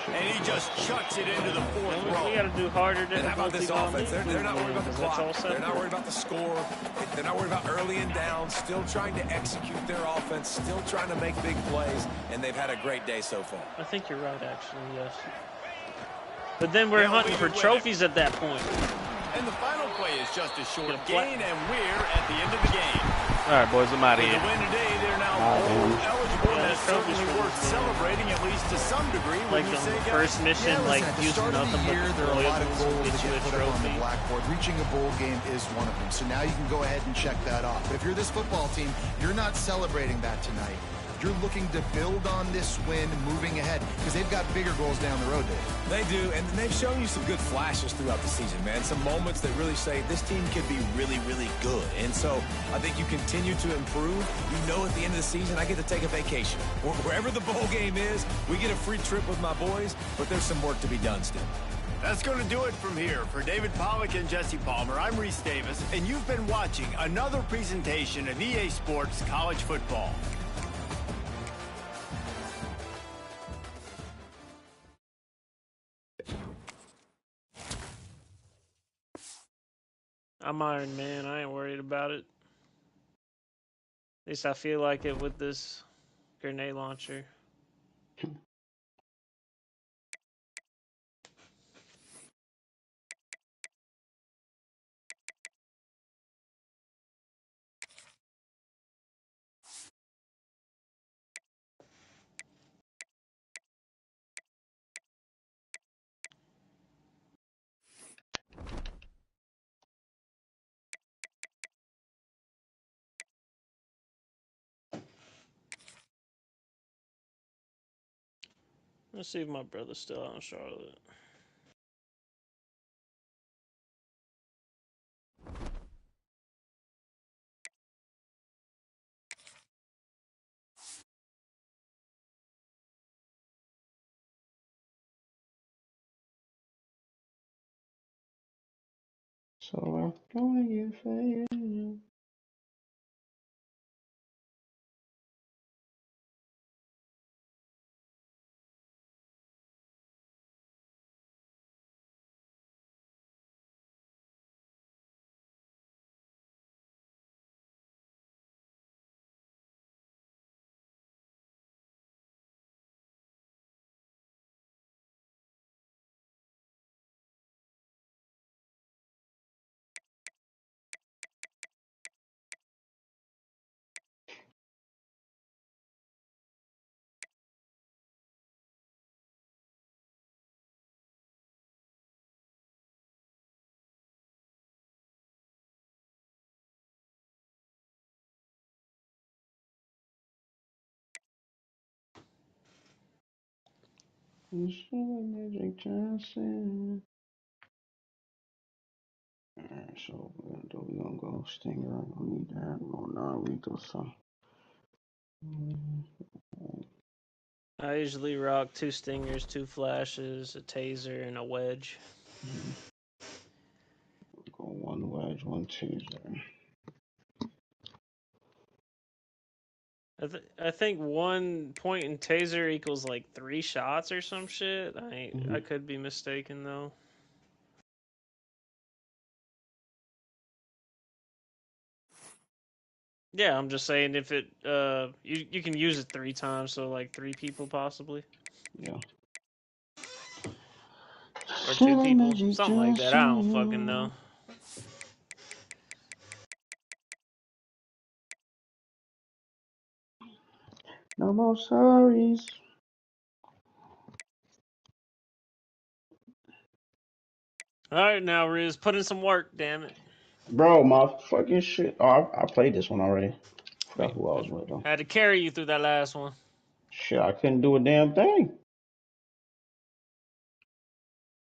And he just chucks it into the 4th We row. got to do harder And how about difficulty this on offense? They're not worried about the because that's all clock. They're not separate. worried about the score. They're not worried about early and down. Still trying to execute their offense. Still trying to make big plays. And they've had a great day so far. I think you're right, actually, yes. But then we're hunting for trophies at that point. And the final play is just a short Get a flat. gain, and we're at the end of the game. All right, boys, I'm out of With here. the win today, they're now bowl eligible. And as trophies certainly for worth this game. celebrating, at least to some degree. Like when you the say, first guys, mission, Yeah, like listen, at the using start of nothing the but year, the there are a lot of foibles will goals get that you a get put up on the trophy. blackboard. Reaching a bowl game is one of them. So now you can go ahead and check that off. But if you're this football team, you're not celebrating that tonight. You're looking to build on this win moving ahead because they've got bigger goals down the road, Dave. They do, and they've shown you some good flashes throughout the season, man. Some moments that really say this team could be really, really good. And so I think you continue to improve. You know at the end of the season, I get to take a vacation. Wherever the bowl game is, we get a free trip with my boys, but there's some work to be done still. That's going to do it from here. For David Pollack and Jesse Palmer, I'm Reese Davis, and you've been watching another presentation of EA Sports College Football. I'm Iron Man. I ain't worried about it. At least I feel like it with this grenade launcher. Let's see if my brother's still out in Charlotte. So I'm going to fail. Magic Johnson. Alright, so we're gonna go Stinger. I don't need that. No non-lethal, so. I usually rock 2 stingers, 2 flashes, a taser, and a wedge. Go 1 wedge, 1 taser. I think 1 point in taser equals like 3 shots or some shit. I could be mistaken though. Yeah, I'm just saying if it you can use it 3 times, so like 3 people possibly. Yeah. Or 2 people. Magic Something like that. I don't fucking know. No more sorries. Alright now, Riz, put in some work, damn it. Bro, my fucking shit. Oh, I played this one already. Forgot who I was with though. Had to carry you through that last one. Shit, I couldn't do a damn thing.